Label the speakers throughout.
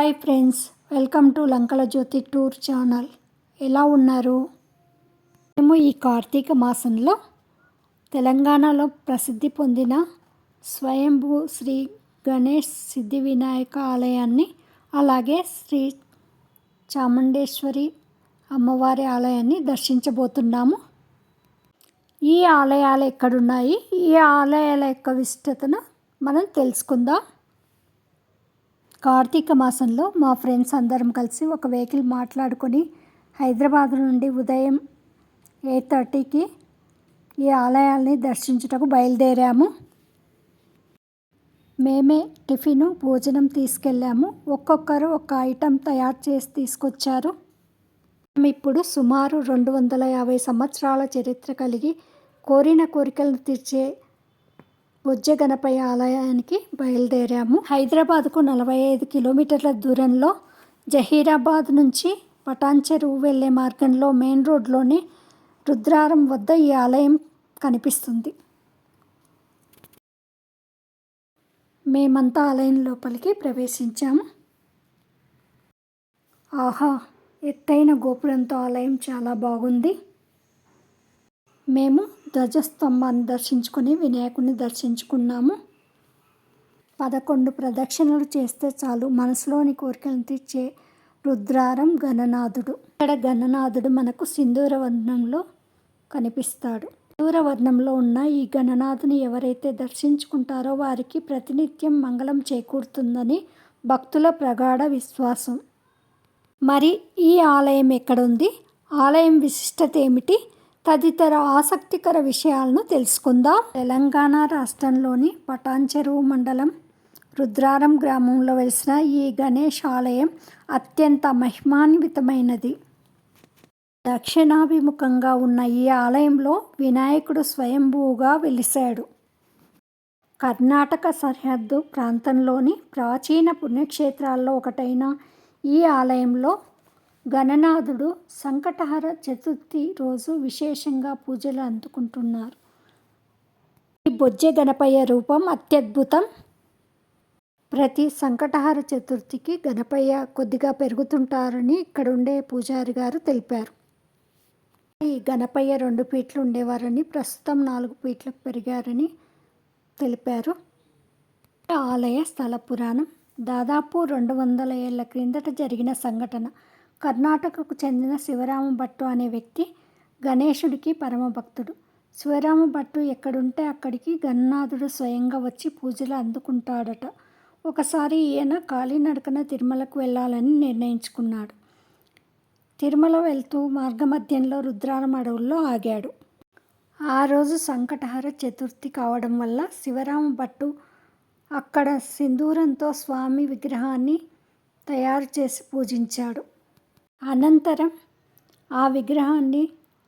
Speaker 1: Hi friends, welcome to Lankala Jyothi tour channel. ఎలా ఉన్నారు? మేము ఈ కార్తీక మాసంలో తెలంగాణలో ప్రసిద్ధి పొందిన స్వయంభూ శ్రీ గణేష్ సిద్ధి వినాయక ఆలయాన్ని, అలాగే శ్రీ చాముండేశ్వరి అమ్మవారి ఆలయాన్ని దర్శించబోతున్నాము. ఈ ఆలయాలు ఎక్కడున్నాయి, ఈ ఆలయాల యొక్క విశిష్టతను మనం తెలుసుకుందాం. కార్తీక మాసంలో మా ఫ్రెండ్స్ అందరం కలిసి ఒక వెహికల్ మాట్లాడుకొని హైదరాబాద్ నుండి ఉదయం 8:30కి ఈ ఆలయాల్ని దర్శించుటకు బయలుదేరాము. మేమే టిఫిను భోజనం తీసుకెళ్ళాము. ఒక్కొక్కరు ఒక ఐటెం తయారు చేసి తీసుకొచ్చారు. ఇప్పుడు సుమారు 250 సంవత్సరాల చరిత్ర కలిగి కోరిన కోరికలను తీర్చే బొజ్జ గణపయ్య ఆలయానికి బయలుదేరాము. హైదరాబాద్కు 45 కిలోమీటర్ల దూరంలో జహీరాబాద్ నుంచి పటాన్ చెరువు వెళ్ళే మార్గంలో మెయిన్ రోడ్లోనే రుద్రారం వద్ద ఈ ఆలయం కనిపిస్తుంది. మేమంతా ఆలయం లోపలికి ప్రవేశించాము. ఆహా, ఎత్తైన గోపురంతో ఆలయం చాలా బాగుంది. మేము ధ్వజస్తంభాన్ని దర్శించుకొని వినాయకుడిని దర్శించుకున్నాము. 11 ప్రదక్షిణలు చేస్తే చాలు మనసులోని కోరికలను తీర్చే రుద్రారం గణనాథుడు. ఇక్కడ గణనాథుడు మనకు సింధూర వర్ణంలో కనిపిస్తాడు. సింధూర వర్ణంలో ఉన్న ఈ గణనాథుని ఎవరైతే దర్శించుకుంటారో వారికి ప్రతినిత్యం మంగళం చేకూరుతుందని భక్తుల ప్రగాఢ విశ్వాసం. మరి ఈ ఆలయం ఎక్కడుంది, ఆలయం విశిష్టత ఏమిటి తదితర ఆసక్తికర విషయాలను తెలుసుకుందాం. తెలంగాణ రాష్ట్రంలోని పటాన్ చెరువు మండలం రుద్రారం గ్రామంలో వెలిసిన ఈ గణేష్ ఆలయం అత్యంత మహిమాన్వితమైనది. దక్షిణాభిముఖంగా ఉన్న ఈ ఆలయంలో వినాయకుడు స్వయంభూగా వెలిశాడు. కర్ణాటక సరిహద్దు ప్రాంతంలోని ప్రాచీన పుణ్యక్షేత్రాల్లో ఒకటైన ఈ ఆలయంలో గణనాథుడు సంకటహర చతుర్థి రోజు విశేషంగా పూజలు అందుకుంటున్నారు. ఈ బొజ్జ గణపయ్య రూపం అత్యద్భుతం. ప్రతి సంకటహర చతుర్థికి గణపయ్య కొద్దిగా పెరుగుతుంటారని ఇక్కడుండే పూజారి గారు తెలిపారు. ఈ గణపయ్య 2 ఫీట్లు ఉండేవారని ప్రస్తుతం 4 ఫీట్లకు పెరిగారని తెలిపారు. ఆలయ స్థల పురాణం దాదాపు 200 ఏళ్ల క్రిందట జరిగిన సంఘటన. కర్ణాటకకు చెందిన శివరామ భట్టు అనే వ్యక్తి గణేశుడికి పరమభక్తుడు. శివరామ భట్టు ఎక్కడుంటే అక్కడికి గణనాథుడు స్వయంగా వచ్చి పూజలు అందుకుంటాడట. ఒకసారి ఈయన కాలినడకన తిరుమలకు వెళ్ళాలని నిర్ణయించుకున్నాడు. తిరుమల వెళ్తూ మార్గమధ్యంలో రుద్రారం అడవుల్లో ఆగాడు. ఆ రోజు సంకటహర చతుర్థి కావడం వల్ల శివరామ భట్టు అక్కడ సింధూరంతో స్వామి విగ్రహాన్ని తయారు చేసి పూజించాడు. అనంతరం ఆ విగ్రహాన్ని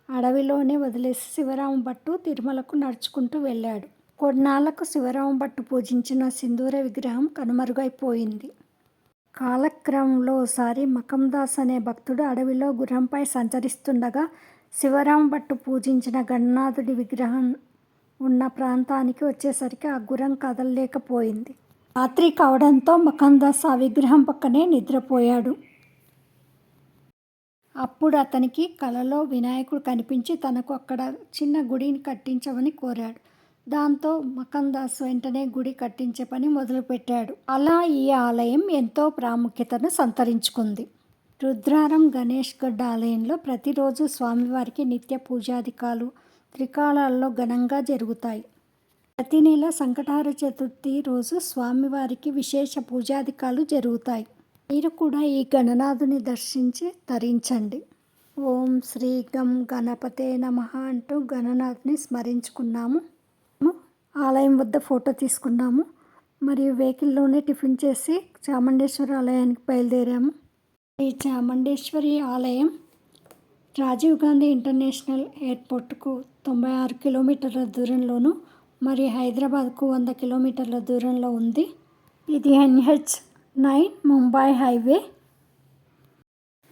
Speaker 1: అడవిలోనే వదిలేసి శివరామ భట్టు తిరుమలకు నడుచుకుంటూ వెళ్ళాడు. కొన్నాళ్లకు శివరామ భట్టు పూజించిన సింధూర విగ్రహం కనుమరుగైపోయింది. కాలక్రమంలో ఓసారి మకందాస్ అనే భక్తుడు అడవిలో గుర్రంపై సంచరిస్తుండగా శివరామ భట్టు పూజించిన గణనాథుడి విగ్రహం ఉన్న ప్రాంతానికి వచ్చేసరికి ఆ గుర్రం కదలలేకపోయింది. రాత్రి కావడంతో మకందాస్ ఆ విగ్రహం పక్కనే నిద్రపోయాడు. అప్పుడు అతనికి కలలో వినాయకుడు కనిపించి తనకు అక్కడ చిన్న గుడిని కట్టించమని కోరాడు. దాంతో మకందాస్ వెంటనే గుడి కట్టించే పని మొదలుపెట్టాడు. అలా ఈ ఆలయం ఎంతో ప్రాముఖ్యతను సంతరించుకుంది. రుద్రారం గణేష్ గడ్డ ఆలయంలో ప్రతిరోజు స్వామివారికి నిత్య పూజాధికాలు త్రికాలాల్లో ఘనంగా జరుగుతాయి. ప్రతి నెల సంకటహర చతుర్థి రోజు స్వామివారికి విశేష పూజాధికాలు జరుగుతాయి. మీరు కూడా ఈ గణనాథుని దర్శించి తరించండి. ఓం శ్రీ గం గణపతే నమః అంటూ గణనాథుని స్మరించుకున్నాము. ఆలయం వద్ద ఫోటో తీసుకున్నాము. మరియు వెహికల్లోనే టిఫిన్ చేసి చాముండేశ్వరి ఆలయానికి బయలుదేరాము. ఈ చాముండేశ్వరి ఆలయం రాజీవ్ గాంధీ ఇంటర్నేషనల్ ఎయిర్పోర్టుకు 96 కిలోమీటర్ల దూరంలోను మరియు హైదరాబాద్కు 100 కిలోమీటర్ల దూరంలో ఉంది. ఇది NH9 ముంబై హైవే.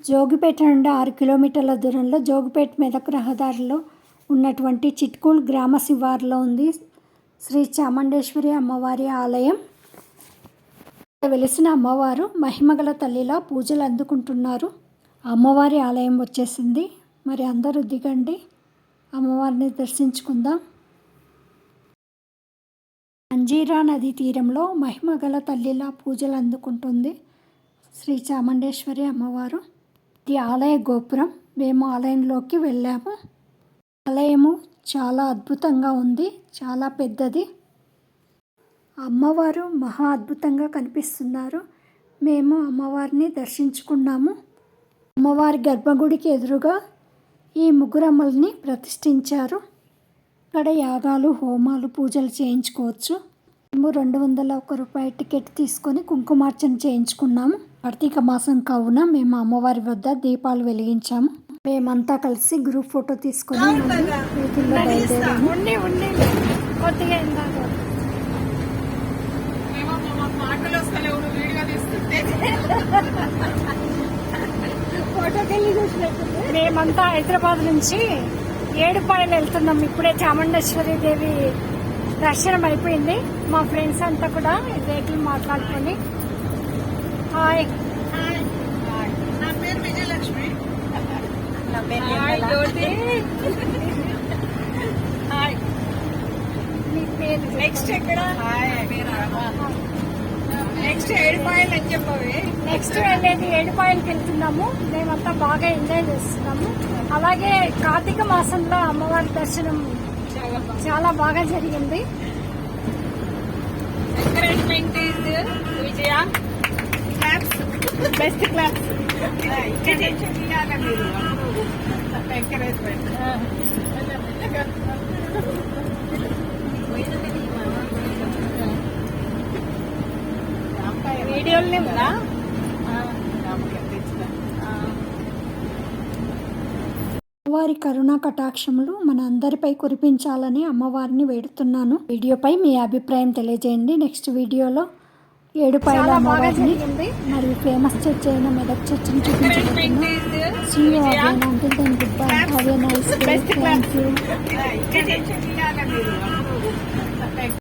Speaker 1: జోగిపేట నుండి 6 కిలోమీటర్ల దూరంలో జోగిపేట మెదక్ రహదారిలో ఉన్నటువంటి చిట్కూల్ గ్రామ శివారులో ఉంది శ్రీ చాముండేశ్వరి అమ్మవారి ఆలయం. వెలిసిన అమ్మవారు మహిమగల తల్లిలా పూజలు అందుకుంటున్నారు. అమ్మవారి ఆలయం వచ్చేసింది. మరి అందరూ దిగండి, అమ్మవారిని దర్శించుకుందాం. మంజీరా నది తీరంలో మహిమగల తల్లిలా పూజలు అందుకుంటుంది శ్రీ చాముండేశ్వరి అమ్మవారు. ఇది ఆలయ గోపురం. మేము ఆలయంలోకి వెళ్ళాము. ఆలయము చాలా అద్భుతంగా ఉంది, చాలా పెద్దది. అమ్మవారు మహా అద్భుతంగా కనిపిస్తున్నారు. మేము అమ్మవారిని దర్శించుకున్నాము. అమ్మవారి గర్భగుడికి ఎదురుగా ఈ ముగ్గురమ్మల్ని ప్రతిష్ఠించారు. ఇక్కడ యాగాలు, హోమాలు, పూజలు చేయించుకోవచ్చు. మేము 201 రూపాయి టికెట్ తీసుకొని కుంకుమార్చన చేయించుకున్నాము. కార్తీక మాసం కావున మేము అమ్మవారి వద్ద దీపాలు వెలిగించాము. మేమంతా కలిసి గ్రూప్ ఫోటో తీసుకొని వెహికల్లో బయలుదేరాము. మేమంతా హైదరాబాద్ నుంచి ఏడుపాయలు వెళ్తున్నాం. ఇప్పుడే చాముండేశ్వరి దేవి దర్శనం అయిపోయింది. మా ఫ్రెండ్స్ అంతా కూడా రేట్లు మాట్లాడుకొని హాయ్.
Speaker 2: నా పేరు విజయలక్ష్మి. హాయ్.
Speaker 1: మీ పేరు?
Speaker 2: నెక్స్ట్ ఎక్కడ? నెక్స్ట్ ఏడుపాయలు అని చెప్పవి.
Speaker 1: నెక్స్ట్ వెళ్ళేది ఏడుపాయలకి వెళ్తున్నాము. మేమంతా బాగా ఎంజాయ్ చేస్తున్నాము. అలాగే కార్తీక మాసంలో అమ్మవారి దర్శనం చాలా బాగా జరిగింది.
Speaker 2: ఎంకరేజ్మెంట్ విజయ క్లాప్స్, బెస్ట్ క్లాప్స్. ఎంకరేజ్మెంట్. వీడియోలు ఉందా?
Speaker 1: అమ్మవారి కరుణా కటాక్షములు మన అందరిపై కురిపించాలని అమ్మవారిని వేడుతున్నాను. వీడియోపై మీ అభిప్రాయం తెలియజేయండి. నెక్స్ట్ వీడియోలో ఏడుపాయల అమ్మవారిని మరియు ఫేమస్ చర్చ్ అయిన మెదక్ చర్చిని చూపించబోతున్నాను. See you again. Until then, goodbye. Have a nice day. Thank you.